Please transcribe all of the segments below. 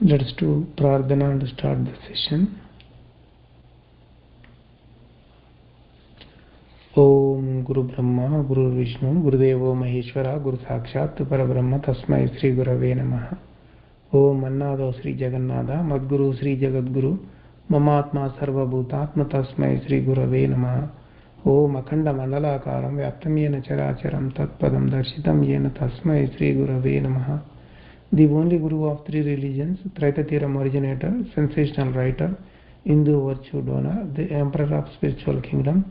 Let's do Prarthana and start the session. Om Guru Brahma Guru Vishnu Gurudevo Maheshwara Guru Sakshat Parabrahma Tasmai Sri Gurave Namaha. Om Annado Sri Jagannatha Madguru Sri Jagadguru Mamatma Sarva Bhutatma Tasmai Sri Gurave Namaha. Om Akhanda Mandalakaram Vyaptam Yena Characharam Tatpadam Darshitam Yena Tasmai Sri Gurave Namaha. The only Guru of three religions, Traitatiram originator, sensational writer, Hindu virtue donor, the emperor of spiritual kingdom,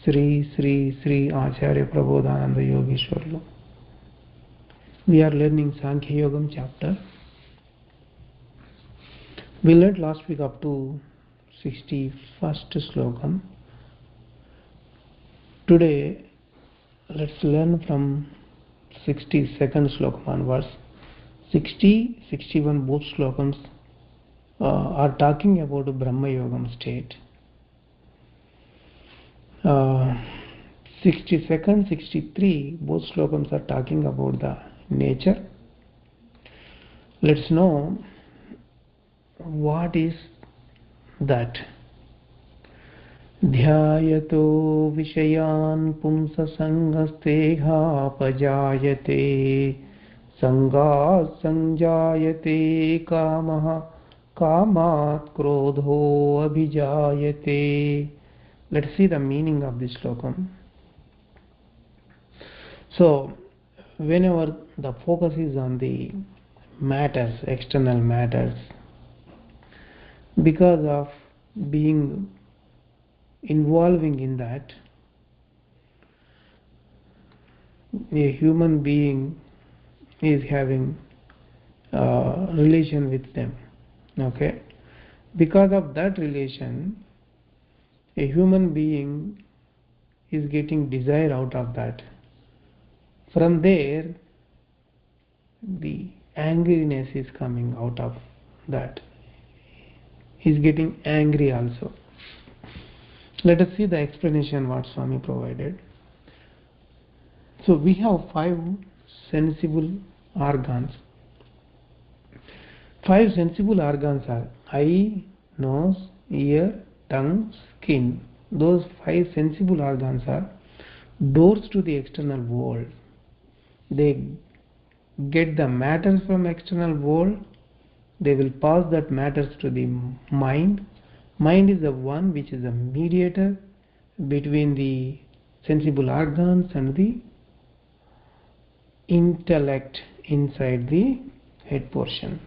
Sri Sri Sri Acharya Prabodhananda Yogeshwarlu. We are learning Sankhya Yogamu chapter. We learned last week up to 61st slokam. Today, let's learn from 62nd slokam onwards. 60, 61 both slokams are talking about Brahma Yogam state. 62nd, 63 both slokams are talking about the nature. Let's know what is that. Dhyayato vishayan pumsa sangasteha pajayate Sanga sanjayate kamaha kamat krodho abhijayate. Let's see the meaning of this slokam. So, whenever the focus is on the matters, external matters, because of being involving in that, a human being is having relation with them. Okay, because of that relation, a human being is getting desire out of that. From there, the angriness is coming out of that. He is getting angry also. Let us see the explanation what Swami provided. So we have 5 sensible organs. 5 sensible organs are eye, nose, ear, tongue, skin. Those 5 sensible organs are doors to the external world. They get the matters from external world. They will pass that matters to the mind. Mind is the one which is a mediator between the sensible organs and the intellect inside the head portion.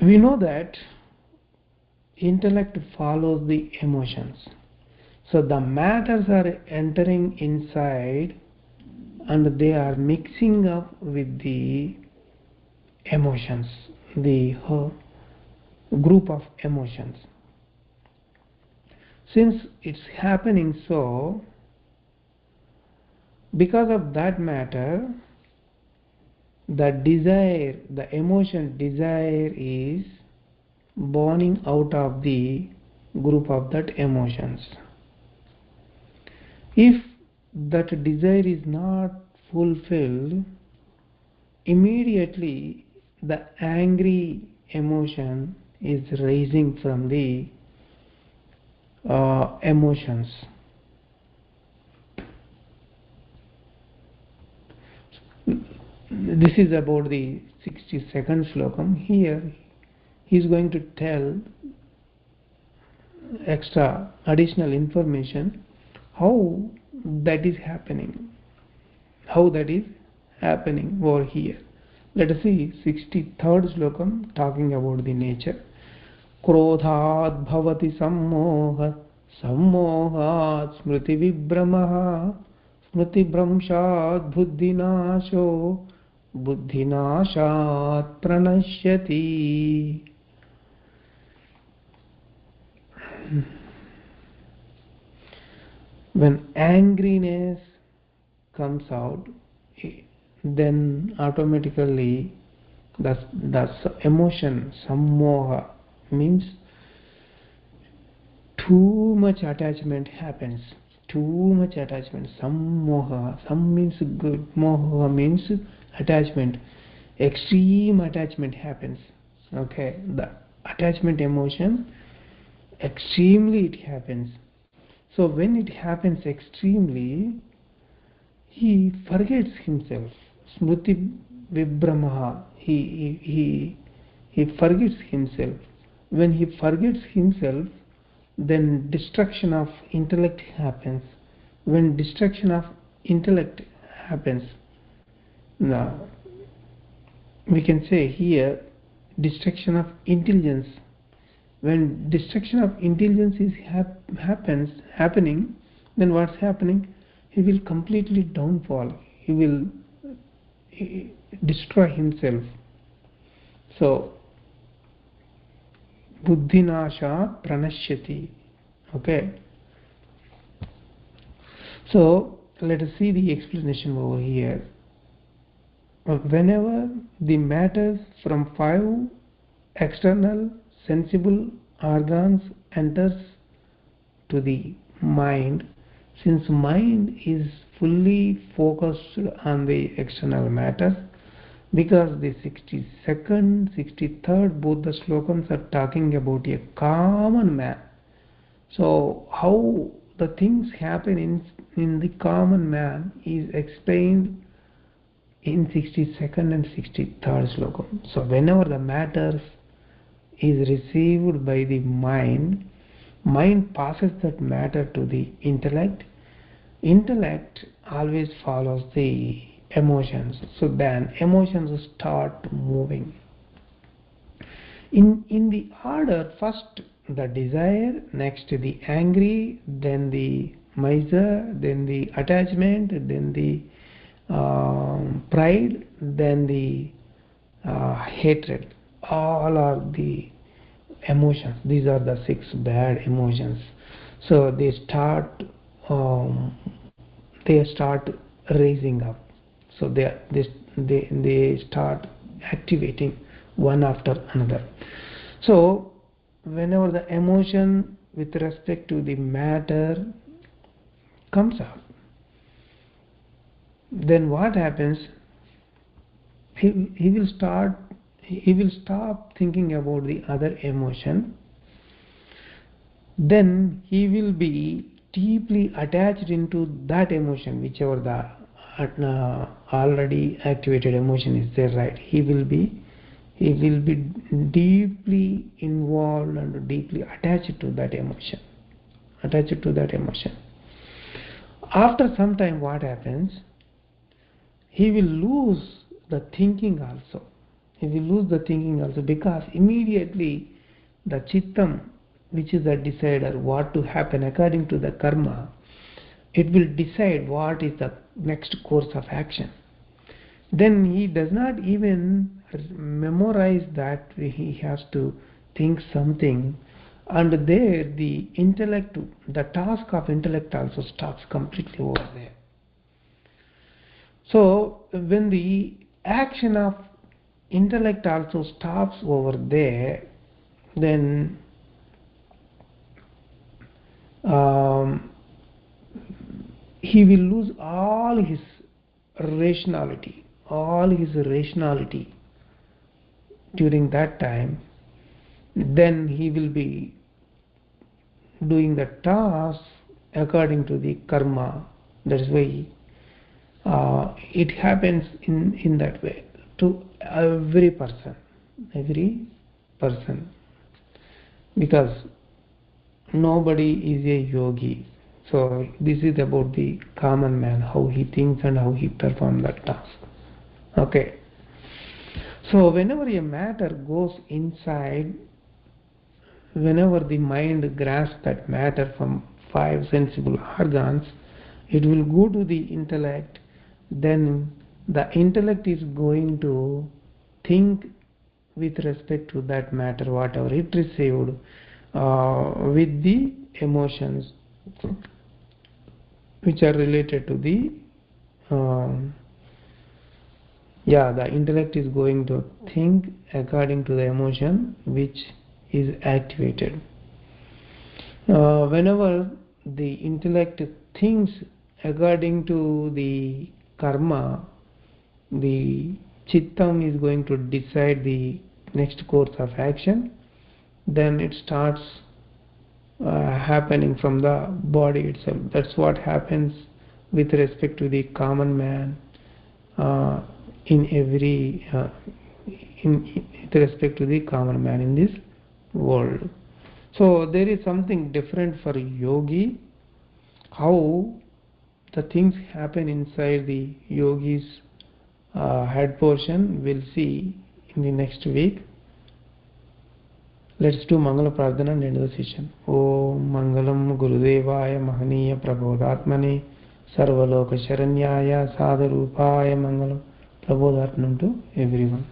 We know that intellect follows the emotions. So the matters are entering inside and they are mixing up with the emotions, the group of emotions. Since it's happening so, because of that matter, the desire, the emotion desire is burning out of the group of that emotions. If that desire is not fulfilled, immediately the angry emotion is rising from the emotions. This is about the 62nd slokam. Here he is going to tell extra additional information how that is happening. How that is happening over here. Let us see 63rd slokam talking about the nature. Krodhat bhavati sammoha sammohat smriti vibramaha smriti bramshat buddhinasho buddhinashat pranashyati. When angriness comes out, then automatically the emotion sammoha means too much attachment happens. Too much attachment. Sammoha. Sam means good. Moha means attachment. extreme attachment happens. Okay, the attachment emotion, extremely it happens. So when it happens extremely, he forgets himself. Smriti Vibhramaha. He forgets himself. When he forgets himself, then destruction of intellect happens. When destruction of intellect happens, now we can say here destruction of intelligence. When destruction of intelligence is happening, then what's happening? He will completely downfall. He will destroy himself. So buddhinasha pranashyati. Okay. So let us see the explanation over here. Whenever the matters from 5 external sensible organs enters to the mind, since mind is fully focused on the external matter, because the 62nd, 63rd both the slokams are talking about a common man. So how the things happen in the common man is explained in 62nd and 63rd slokam. So whenever the matters is received by the mind, mind passes that matter to the intellect. Intellect always follows the emotions. So then emotions start moving. In the order, first the desire, next the angry, then the miser, then the attachment, then the pride, then the hatred. All are the emotions. These are the 6 bad emotions. So um, they start raising up. So they start activating one after another. So whenever the emotion with respect to the matter comes up, then what happens? He will stop thinking about the other emotion. Then he will be deeply attached into that emotion, whichever the already activated emotion is there, right? He will be deeply involved and deeply attached to that emotion. After some time, what happens? He will lose the thinking also. Because immediately the chittam, which is the decider what to happen according to the karma, it will decide what is the next course of action. Then he does not even memorize that he has to think something, and there the intellect, the task of intellect also stops completely over there. So when the action of intellect also stops over there, then um, he will lose all his rationality during that time. Then he will be doing the task according to the karma. That is why it happens in that way to every person, because nobody is a yogi. So this is about the common man, how he thinks and how he performs that task. Okay. So whenever a matter goes inside, whenever the mind grasps that matter from 5 sensible organs, it will go to the intellect. Then the intellect is going to think with respect to that matter, whatever it received, with the emotions which are related to the the intellect is going to think according to the emotion which is activated. Whenever the intellect thinks according to the karma, the Chittam is going to decide the next course of action. Then it starts happening from the body itself. That's what happens with respect to the common man in every with respect to the common man in this world. So there is something different for yogi. How the things happen inside the yogi's head portion, we'll see in the next week. Let's do Mangala Prardhana and end the session. Om Mangalam Gurudevaya Mahaniya Prabodhatmane Sarvaloka Sharanyaya Sadharupaya Mangalam. Prabodharpanam to everyone.